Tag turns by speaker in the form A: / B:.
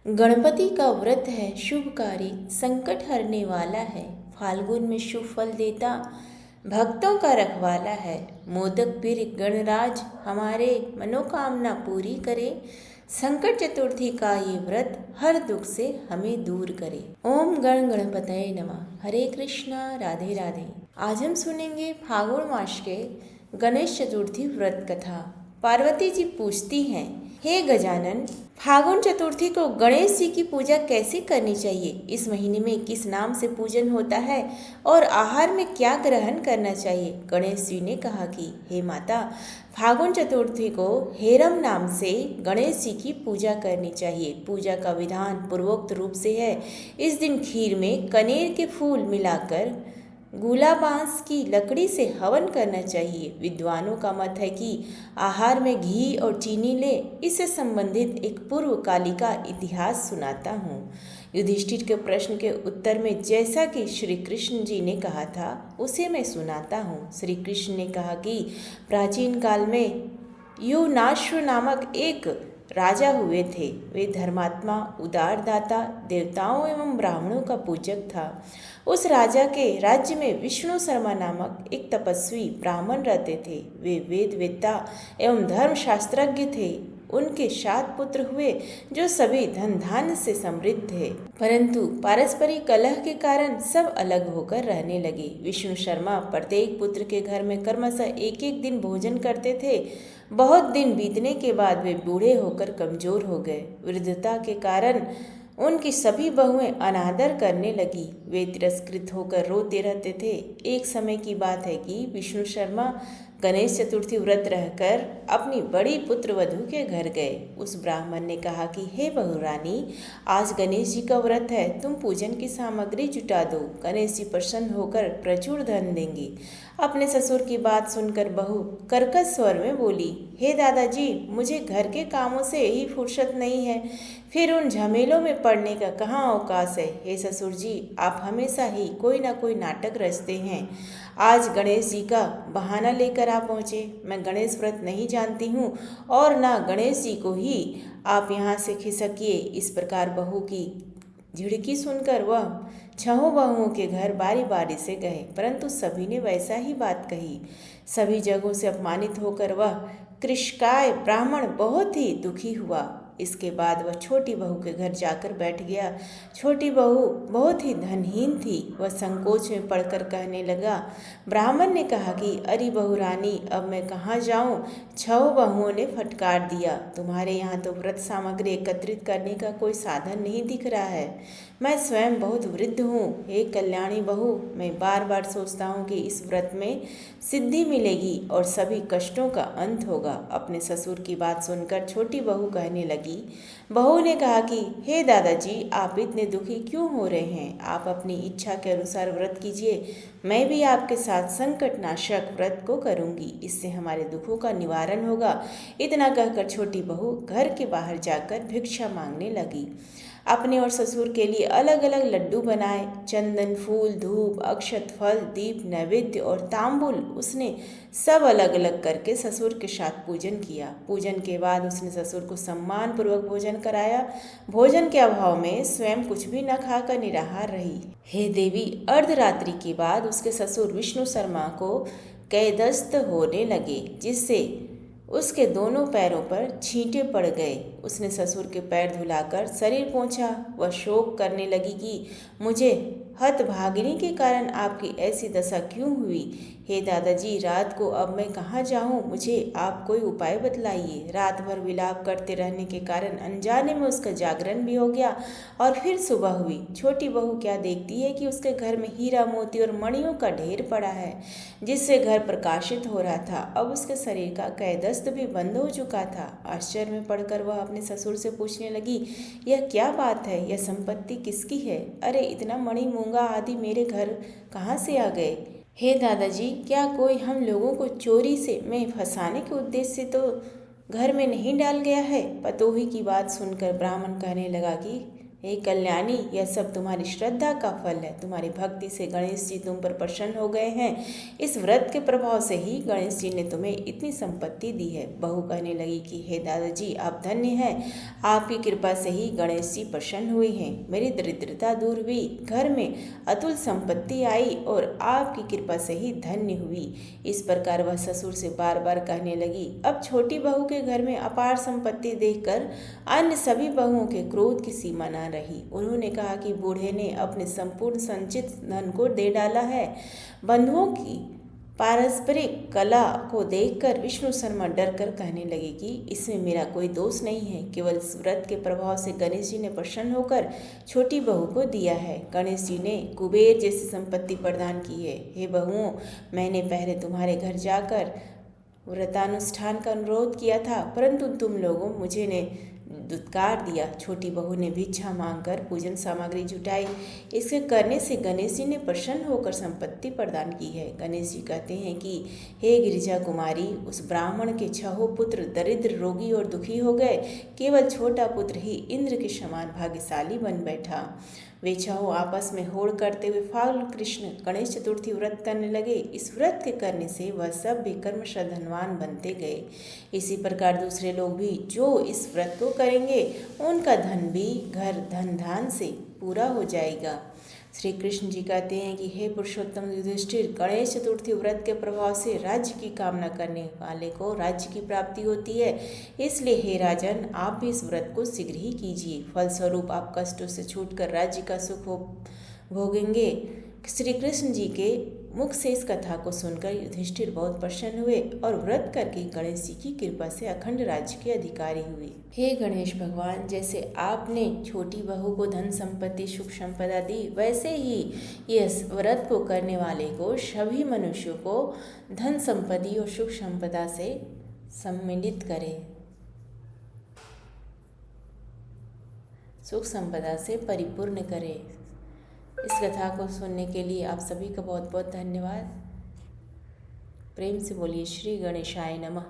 A: गणपति का व्रत है शुभकारी, संकट हरने वाला है। फाल्गुन में शुभ फल देता, भक्तों का रखवाला है। मोदक पीर गणराज हमारे, मनोकामना पूरी करे। संकट चतुर्थी का ये व्रत हर दुख से हमें दूर करे। ओम गण गणपतये नमः। हरे कृष्णा, राधे राधे। आज हम सुनेंगे फाल्गुन मास के गणेश चतुर्थी व्रत कथा। पार्वती जी पूछती हैं, हे गजानन, फाल्गुन चतुर्थी को गणेश जी की पूजा कैसे करनी चाहिए? इस महीने में किस नाम से पूजन होता है और आहार में क्या ग्रहण करना चाहिए? गणेश जी ने कहा कि हे माता, फाल्गुन चतुर्थी को हेरम नाम से गणेश जी की पूजा करनी चाहिए। पूजा का विधान पूर्वोक्त रूप से है। इस दिन खीर में कनेर के फूल मिलाकर गूला बांस की लकड़ी से हवन करना चाहिए। विद्वानों का मत है कि आहार में घी और चीनी ले। इससे संबंधित एक पूर्व कालिका इतिहास सुनाता हूँ। युधिष्ठिर के प्रश्न के उत्तर में जैसा कि श्री कृष्ण जी ने कहा था उसे मैं सुनाता हूँ। श्री कृष्ण ने कहा कि प्राचीन काल में युनाश्व नामक एक राजा हुए थे। वे धर्मात्मा, उदारदाता, देवताओं एवं ब्राह्मणों का पूजक था। उस राजा के राज्य में विष्णु शर्मा नामक एक तपस्वी ब्राह्मण रहते थे। वे वेद वेत्ता एवं धर्मशास्त्रज्ञ थे। उनके 7 पुत्र हुए जो सभी धन धान्य से समृद्ध थे, परंतु पारस्परिक कलह के कारण सब अलग होकर रहने लगे। विष्णु शर्मा प्रत्येक पुत्र के घर में क्रमशः एक एक दिन भोजन करते थे। बहुत दिन बीतने के बाद वे बूढ़े होकर कमजोर हो गए। वृद्धता के कारण उनकी सभी बहुएं अनादर करने लगी। वे तिरस्कृत होकर रोते रहते थे। एक समय की बात है कि विष्णु शर्मा गणेश चतुर्थी व्रत रहकर अपनी बड़ी पुत्र वधू के घर गए। उस ब्राह्मण ने कहा कि हे बहुरानी, आज गणेश जी का व्रत है, तुम पूजन की सामग्री जुटा दो। गणेश जी प्रसन्न होकर प्रचुर धन देंगे। अपने ससुर की बात सुनकर बहू कर्कश स्वर में बोली, हे दादाजी, मुझे घर के कामों से ही फुर्सत नहीं है, फिर उन झमेलों में पड़ने का कहाँ अवकाश है। हे ससुर जी, आप हमेशा ही कोई ना कोई नाटक रचते हैं। आज गणेश जी का बहाना लेकर आप पहुँचे। मैं गणेश व्रत नहीं जानती हूँ और ना गणेश जी को ही आप यहाँ से खिसकिए। इस प्रकार बहू की झिड़की सुनकर वह 6 बहुओं के घर बारी बारी से गए, परंतु सभी ने वैसा ही बात कही। सभी जगहों से अपमानित होकर वह कृषकाय ब्राह्मण बहुत ही दुखी हुआ। इसके बाद वह छोटी बहू के घर जाकर बैठ गया। छोटी बहू बहुत ही धनहीन थी। वह संकोच में पड़कर कहने लगा। ब्राह्मण ने कहा कि अरे बहुरानी, अब मैं कहाँ जाऊँ? 6 बहुओं ने फटकार दिया, तुम्हारे यहाँ तो व्रत सामग्री एकत्रित करने का कोई साधन नहीं दिख रहा है। मैं स्वयं बहुत वृद्ध हूँ। हे कल्याणी बहू, मैं बार बार सोचता हूँ कि इस व्रत में सिद्धि मिलेगी और सभी कष्टों का अंत होगा। अपने ससुर की बात सुनकर छोटी बहू कहने लगी। बहू ने कहा कि हे दादाजी, आप इतने दुखी क्यों हो रहे हैं? आप अपनी इच्छा के अनुसार व्रत कीजिए। मैं भी आपके साथ संकट नाशक व्रत को करूंगी। इससे हमारे दुखों का निवारण होगा। इतना कहकर छोटी बहू घर के बाहर जाकर भिक्षा मांगने लगी। अपने और ससुर के लिए अलग अलग लड्डू बनाए। चंदन, फूल, धूप, अक्षत, फल, दीप, नैवेद्य और तांबुल उसने सब अलग अलग करके ससुर के साथ पूजन किया। पूजन के बाद उसने ससुर को सम्मान पूर्वक भोजन कराया। भोजन के अभाव में स्वयं कुछ भी न खाकर निराहार रही। हे देवी, अर्धरात्रि के बाद उसके ससुर विष्णु शर्मा को कैदस्त होने लगे, जिससे उसके दोनों पैरों पर छींटे पड़ गए। उसने ससुर के पैर धुलाकर शरीर पोंछा। वह शोक करने लगी कि मुझे हतभागिनी के कारण आपकी ऐसी दशा क्यों हुई। हे दादाजी, रात को अब मैं कहाँ जाऊँ? मुझे आप कोई उपाय बतलाइए। रात भर विलाप करते रहने के कारण अनजाने में उसका जागरण भी हो गया और फिर सुबह हुई। छोटी बहू क्या देखती है कि उसके घर में हीरा मोती और मणियों का ढेर पड़ा है, जिससे घर प्रकाशित हो रहा था। अब उसके शरीर का कैदस्त भी बंद हो चुका था। आश्चर्य में पड़कर वह अपने ससुर से पूछने लगी, यह क्या बात है? यह संपत्ति किसकी है? अरे, इतना मणि मूंगा आदि मेरे घर कहाँ से आ गए? हे दादाजी, क्या कोई हम लोगों को चोरी से में फंसाने के उद्देश्य से तो घर में नहीं डाल गया है? पतोही की बात सुनकर ब्राह्मण कहने लगा कि हे कल्याणी, यह सब तुम्हारी श्रद्धा का फल है। तुम्हारी भक्ति से गणेश जी तुम पर प्रसन्न हो गए हैं। इस व्रत के प्रभाव से ही गणेश जी ने तुम्हें इतनी संपत्ति दी है। बहू कहने लगी कि हे दादाजी, आप धन्य हैं। आपकी कृपा से ही गणेश जी प्रसन्न हुए हैं। मेरी दरिद्रता दूर हुई, घर में अतुल संपत्ति आई और आपकी कृपा से ही धन्य हुई। इस प्रकार वह ससुर से बार बार कहने लगी। अब छोटी बहू के घर में अपार संपत्ति देखकर अन्य सभी बहुओं के क्रोध की सीमा न रही। उन्होंने कहा कि बूढ़े ने अपने संपूर्ण संचित धन को दे डाला है। बंधुओं की पारस्परिक कला को देखकर विष्णु शर्मा डर कर कहने लगे कि इसमें मेरा कोई दोष नहीं है, केवल इस व्रत के प्रभाव से गणेश जी ने प्रसन्न होकर छोटी बहू को दिया है। गणेश जी ने कुबेर जैसी संपत्ति प्रदान की है। हे बहुओं, मैंने पहले तुम्हारे घर जाकर व्रतानुष्ठान का अनुरोध किया था, परंतु तुम लोगों मुझे ने दुत्कार दिया। छोटी बहू ने भिक्षा मांगकर पूजन सामग्री जुटाई। इसके करने से गणेश जी ने प्रसन्न होकर संपत्ति प्रदान की है। गणेश जी कहते हैं कि हे गिरिजा कुमारी, उस ब्राह्मण के 6 पुत्र दरिद्र, रोगी और दुखी हो गए। केवल छोटा पुत्र ही इंद्र के समान भाग्यशाली बन बैठा। वे 6 आपस में होड़ करते हुए फाल्गुन कृष्ण गणेश चतुर्थी व्रत करने लगे। इस व्रत के करने से वह सब भी कर्मशः धनवान बनते गए। इसी प्रकार दूसरे लोग भी जो इस व्रत को करेंगे, उनका धन भी घर धन धान से पूरा हो जाएगा। श्री कृष्ण जी कहते हैं कि हे पुरुषोत्तम युधिष्ठिर, गणेश चतुर्थी व्रत के प्रभाव से राज्य की कामना करने वाले को राज्य की प्राप्ति होती है। इसलिए हे राजन, आप भी इस व्रत को शीघ्र ही कीजिए। फलस्वरूप आप कष्टों से छूटकर राज्य का सुख भोगेंगे। श्री कृष्ण जी के मुख से इस कथा को सुनकर युधिष्ठिर बहुत प्रसन्न हुए और व्रत करके गणेश जी की कृपा से अखंड राज्य के अधिकारी हुए। हे गणेश भगवान, जैसे आपने छोटी बहू को धन संपत्ति सुख संपदा दी, वैसे ही इस व्रत को करने वाले को सभी मनुष्यों को धन संपत्ति और सुख संपदा से सम्मिलित करें, सुख संपदा से परिपूर्ण करें। इस कथा को सुनने के लिए आप सभी का बहुत बहुत धन्यवाद। प्रेम से बोलिए श्री गणेशाय नमः।